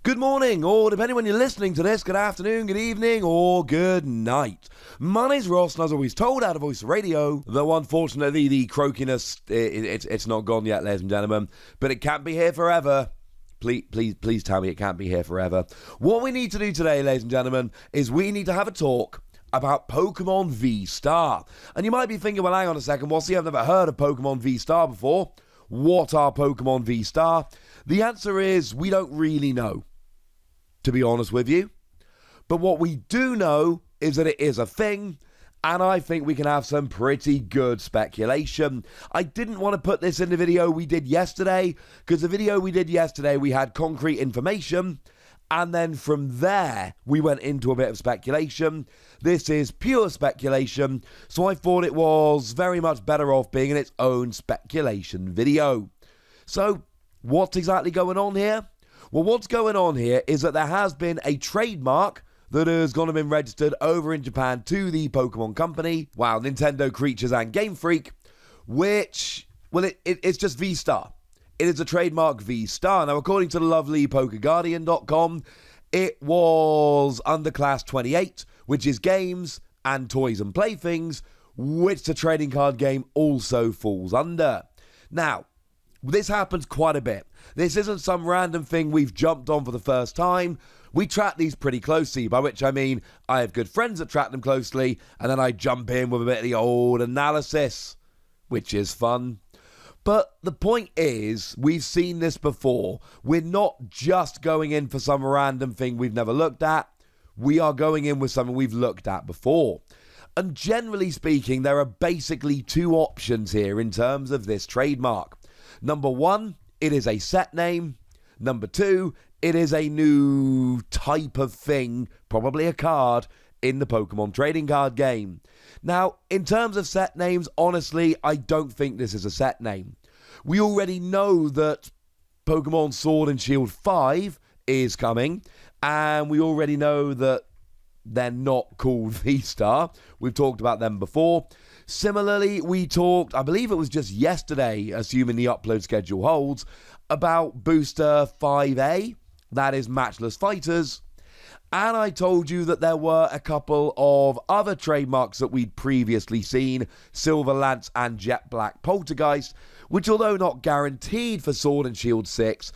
Good morning, or depending when you're listening to this, good afternoon, good evening, or good night. My name's Ross, and as always told out of Voice Radio, though unfortunately the croakiness, it's not gone yet, ladies and gentlemen, but it can't be here forever. Please tell me it can't be here forever. What we need to do today, ladies and gentlemen, is we need to have a talk about Pokémon VStar. And you might be thinking, well, hang on a second, What's I've never heard of Pokémon VStar before. What are Pokémon VStar? The answer is we don't really know, to be honest with you. But what we do know is that it is a thing, and I think we can have some pretty good speculation. I didn't want to put this in the video we did yesterday, because the video we did yesterday, we had concrete information, and then from there, we went into a bit of speculation. This is pure speculation, so I thought it was very much better off being in its own speculation video. So, what's exactly going on here? Well, what's going on here is that there has been a trademark that has gone and been registered over in Japan to the Pokemon Company, Nintendo Creatures and Game Freak, which, it's just VStar. It is a trademark VStar. Now, according to the lovely PokeGuardian.com, it was under Class 28, which is games and toys and playthings, which the trading card game also falls under. Now, this happens quite a bit. This isn't some random thing we've jumped on for the first time. We track these pretty closely, by which I mean I have good friends that track them closely, and then I jump in with a bit of the old analysis, which is fun. But the point is, we've seen this before. We're not just going in for some random thing we've never looked at. We are going in with something we've looked at before. And generally speaking, there are basically two options here in terms of this trademark. Number one, it is a set name. Number two, it is a new type of thing, probably a card, in the Pokemon trading card game. Now, in terms of set names, honestly, I don't think this is a set name. We already know that Pokemon Sword and Shield 5 is coming, and we already know that they're not called VStar. We've talked about them before. Similarly, we talked, I believe it was just yesterday, assuming the upload schedule holds, about Booster 5A, that is Matchless Fighters. And I told you that there were a couple of other trademarks that we'd previously seen, Silver Lance and Jet Black Poltergeist, which, although not guaranteed for Sword and Shield 6,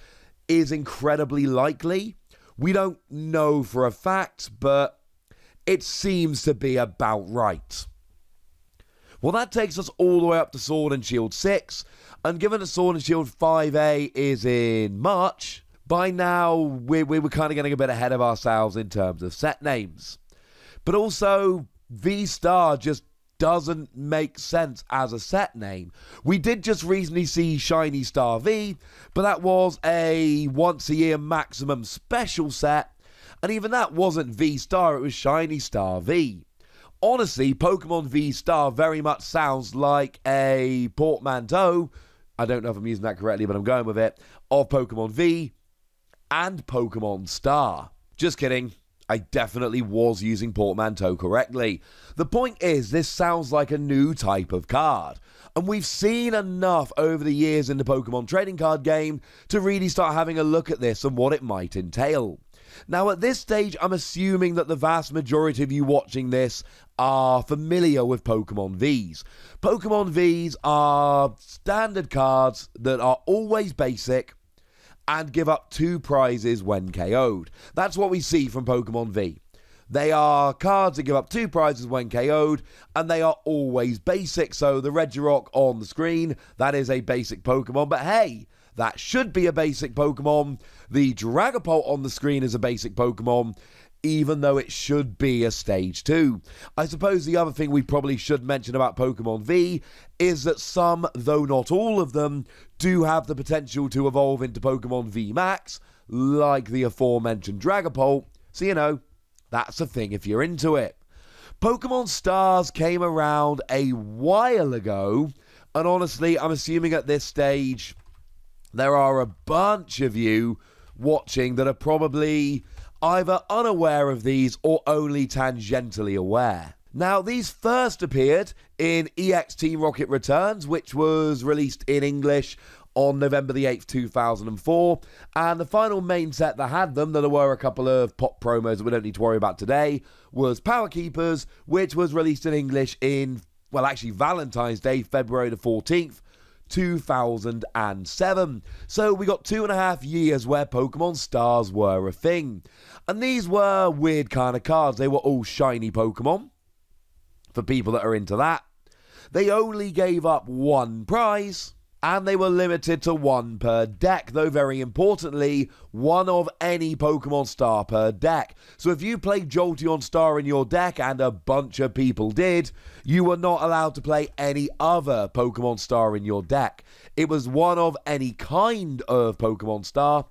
is incredibly likely. We don't know for a fact, but it seems to be about right. Well, that takes us all the way up to Sword and Shield 6, and given that Sword and Shield 5A is in March, by now we were kind of getting a bit ahead of ourselves in terms of set names. But also, VStar just doesn't make sense as a set name. We did just recently see Shiny Star V, but that was a once-a-year maximum special set, and even that wasn't VStar, it was Shiny Star V. Honestly, Pokemon VStar very much sounds like a portmanteau, I don't know if I'm using that correctly, but I'm going with it, of Pokemon V and Pokemon Star. Just kidding. I definitely was using portmanteau correctly. The point is, this sounds like a new type of card. And we've seen enough over the years in the Pokemon trading card game to really start having a look at this and what it might entail. Now, at this stage, I'm assuming that the vast majority of you watching this are familiar with Pokemon Vs. Pokemon Vs are standard cards that are always basic and give up 2 prizes when KO'd. That's what we see from Pokemon V. They are cards that give up 2 prizes when KO'd, and they are always basic. So the Regirock on the screen, that is a basic Pokemon, but hey, that should be a basic Pokemon. The Dragapult on the screen is a basic Pokemon, even though it should be a Stage 2. I suppose the other thing we probably should mention about Pokemon V is that some, though not all of them, do have the potential to evolve into Pokemon V Max, like the aforementioned Dragapult, so you know, that's a thing if you're into it. Pokemon Stars came around a while ago, and honestly, I'm assuming at this stage, there are a bunch of you watching that are probably either unaware of these or only tangentially aware. Now, these first appeared in EX Team Rocket Returns, which was released in English on November the 8th, 2004. And the final main set that had them, though there were a couple of pop promos that we don't need to worry about today, was Power Keepers, which was released in English in, well, actually Valentine's Day, February the 14th, 2007. So we got 2.5 years where Pokemon Stars were a thing. And these were weird kind of cards. They were all shiny Pokemon, for people that are into that. They only gave up one prize, and they were limited to one per deck, though very importantly, one of any Pokemon Star per deck. So if you played Jolteon Star in your deck, and a bunch of people did, you were not allowed to play any other Pokemon Star in your deck. It was one of any kind of Pokemon Star,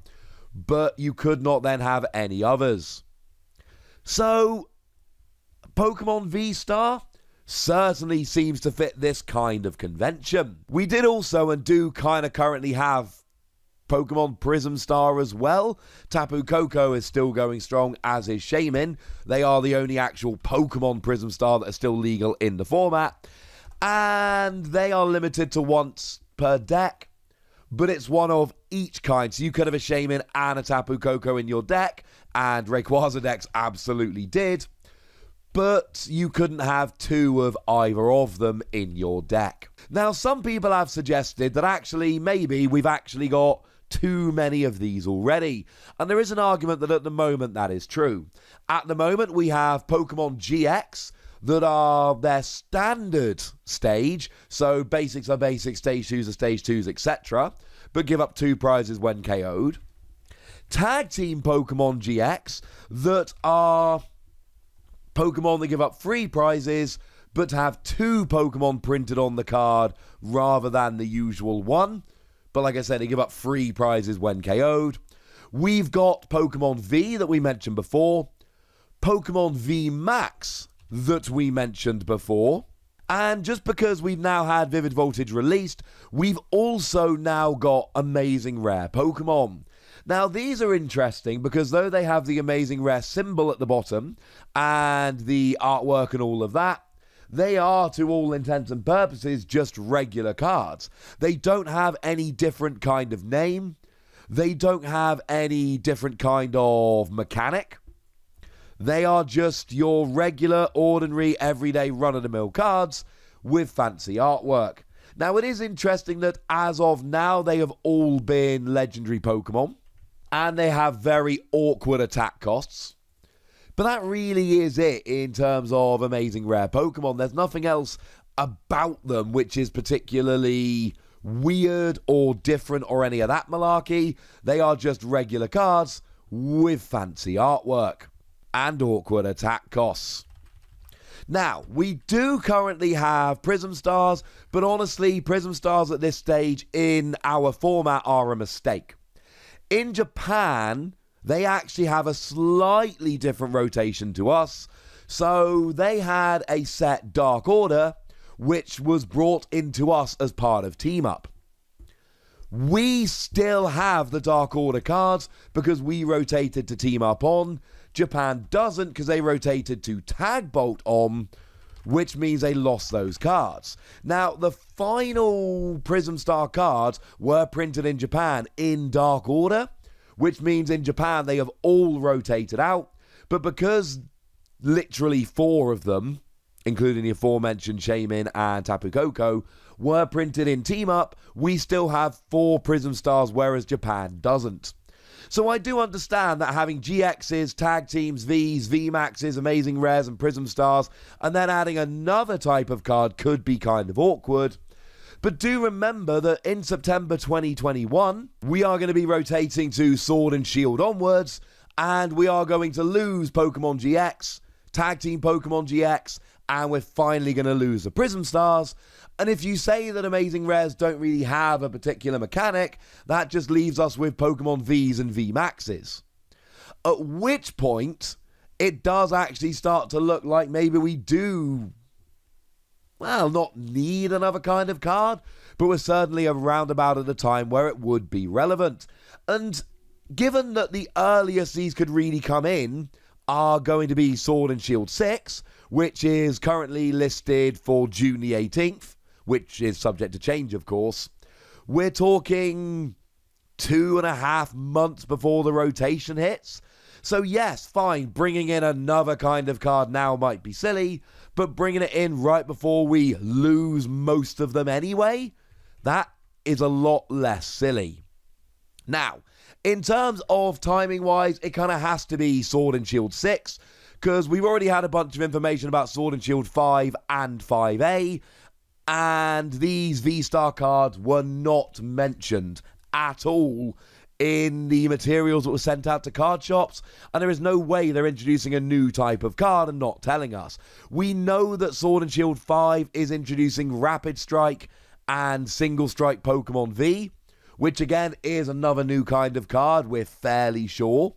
but you could not then have any others. So, Pokemon VStar certainly seems to fit this kind of convention. We did also and do kind of currently have Pokemon Prism Star as well. Tapu Koko is still going strong, as is Shaymin. They are the only actual Pokemon Prism Star that are still legal in the format. And they are limited to once per deck, but it's one of each kind. So you could have a Shaymin and a Tapu Koko in your deck, and Rayquaza decks absolutely did. But you couldn't have two of either of them in your deck. Now, some people have suggested that actually, maybe we've actually got too many of these already. And there is an argument that at the moment that is true. At the moment, we have Pokemon GX that are their standard stage. So basics are basics, stage 2s are stage 2s, etc. But give up 2 prizes when KO'd. Tag Team Pokemon GX that are Pokemon that give up 3 prizes, but have 2 Pokemon printed on the card rather than the usual 1. But like I said, they give up 3 prizes when KO'd. We've got Pokemon V that we mentioned before. Pokemon V Max that we mentioned before. And just because we've now had Vivid Voltage released, we've also now got Amazing Rare Pokemon. Now, these are interesting because though they have the Amazing Rare symbol at the bottom and the artwork and all of that, they are, to all intents and purposes, just regular cards. They don't have any different kind of name. They don't have any different kind of mechanic. They are just your regular, ordinary, everyday, run-of-the-mill cards with fancy artwork. Now, it is interesting that as of now, they have all been legendary Pokemon. And they have very awkward attack costs. But that really is it in terms of Amazing Rare Pokemon. There's nothing else about them which is particularly weird or different or any of that malarkey. They are just regular cards with fancy artwork and awkward attack costs. Now, we do currently have Prism Stars, but honestly, Prism Stars at this stage in our format are a mistake. In Japan, they actually have a slightly different rotation to us. So they had a set Dark Order, which was brought into us as part of Team Up. We still have the Dark Order cards because we rotated to Team Up on. Japan doesn't because they rotated to Tag Bolt on, which means they lost those cards. Now, the final Prism Star cards were printed in Japan in Dark Order, which means in Japan they have all rotated out. But because literally 4 of them, including the aforementioned Shaymin and Tapu Koko, were printed in Team Up, we still have 4 Prism Stars, whereas Japan doesn't. So I do understand that having GXs, Tag Teams, Vs, VMAXs, Amazing Rares and Prism Stars, and then adding another type of card could be kind of awkward. But do remember that in September 2021, we are going to be rotating to Sword and Shield onwards, and we are going to lose Pokemon GX, Tag Team Pokemon GX, and we're finally going to lose the Prism Stars. And if you say that Amazing Rares don't really have a particular mechanic, that just leaves us with Pokemon Vs and VMAXs. At which point, it does actually start to look like maybe we do, well, not need another kind of card, but we're certainly around about at a time where it would be relevant. And given that the earliest these could really come in are going to be Sword and Shield 6, which is currently listed for June the 18th, which is subject to change, of course, we're talking 2.5 months before the rotation hits. So yes, fine, bringing in another kind of card now might be silly, but bringing it in right before we lose most of them anyway, that is a lot less silly. Now, in terms of timing-wise, it kind of has to be Sword and Shield 6, because we've already had a bunch of information about Sword and Shield 5 and 5A, and these VStar cards were not mentioned at all in the materials that were sent out to card shops, and there is no way they're introducing a new type of card and not telling us. We know that Sword and Shield 5 is introducing Rapid Strike and Single Strike Pokemon V, which again is another new kind of card, we're fairly sure.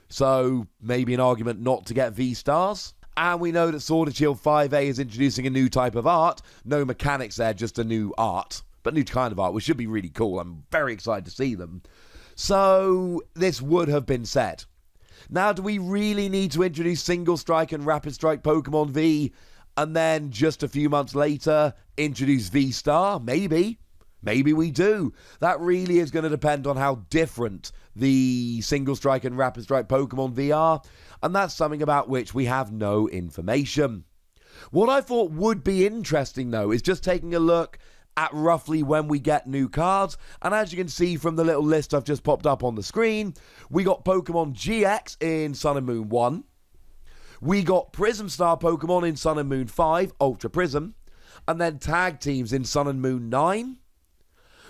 So maybe an argument not to get V-Stars. And we know that Sword and Shield 5A is introducing a new type of art. No mechanics there, just a new art. But new kind of art, which should be really cool. I'm very excited to see them. So this would have been said. Now, do we really need to introduce Single Strike and Rapid Strike Pokemon V and then just a few months later introduce V-Star? Maybe. Maybe we do. That really is going to depend on how different the Single Strike and Rapid Strike Pokemon V are, and that's something about which we have no information. What I thought would be interesting, though, is just taking a look at roughly when we get new cards, and as you can see from the little list I've just popped up on the screen, we got Pokemon GX in Sun and Moon 1, we got Prism Star Pokemon in Sun and Moon 5, Ultra Prism, and then Tag Teams in Sun and Moon 9,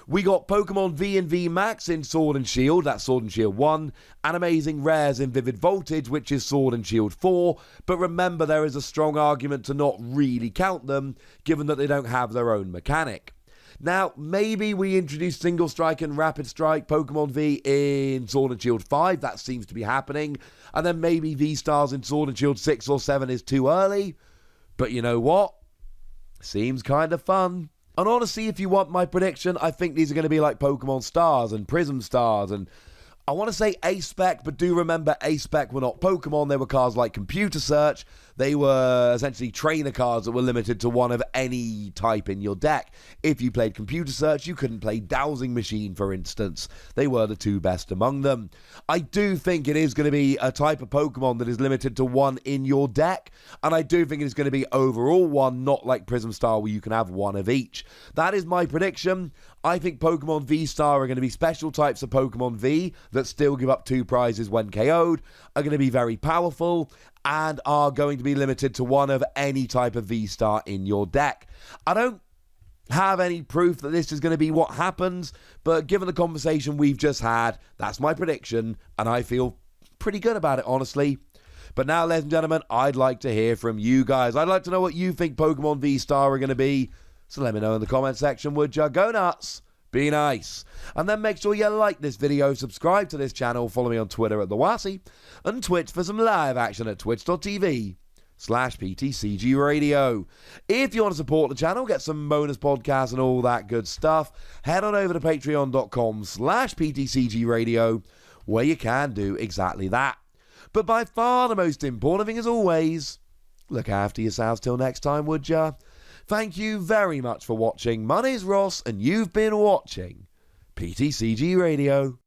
we got Pokemon V and V Max in Sword and Shield, that's Sword and Shield 1, and Amazing Rares in Vivid Voltage, which is Sword and Shield 4, but remember there is a strong argument to not really count them, given that they don't have their own mechanic. Now, maybe we introduce Single Strike and Rapid Strike Pokemon V in Sword and Shield 5, that seems to be happening, and then maybe V-Stars in Sword and Shield 6 or 7 is too early, but you know what? Seems kind of fun. And honestly, if you want my prediction, I think these are going to be like Pokemon Stars and Prism Stars and I want to say A-Spec, but do remember A-Spec were not Pokemon. They were cards like Computer Search. They were essentially trainer cards that were limited to one of any type in your deck. If you played Computer Search, you couldn't play Dowsing Machine, for instance. They were the two best among them. I do think it is going to be a type of Pokemon that is limited to one in your deck, and I do think it is going to be overall one, not like Prism Star where you can have one of each. That is my prediction. I think Pokemon V-Star are going to be special types of Pokemon V that still give up 2 prizes when KO'd, are going to be very powerful, and are going to be limited to one of any type of V-Star in your deck. I don't have any proof that this is going to be what happens, but given the conversation we've just had, that's my prediction, and I feel pretty good about it, honestly. But now, ladies and gentlemen, I'd like to hear from you guys. I'd like to know what you think Pokemon V-Star are going to be. So let me know in the comment section, would ya? Go nuts, be nice. And then make sure you like this video, subscribe to this channel, follow me on Twitter at TheWassy, and Twitch for some live action at twitch.tv/PTCGRadio. If you want to support the channel, get some bonus podcasts and all that good stuff, head on over to patreon.com/PTCGRadio, where you can do exactly that. But by far the most important thing, as always, look after yourselves till next time, would ya? Thank you very much for watching. My name's Ross, and you've been watching PTCG Radio.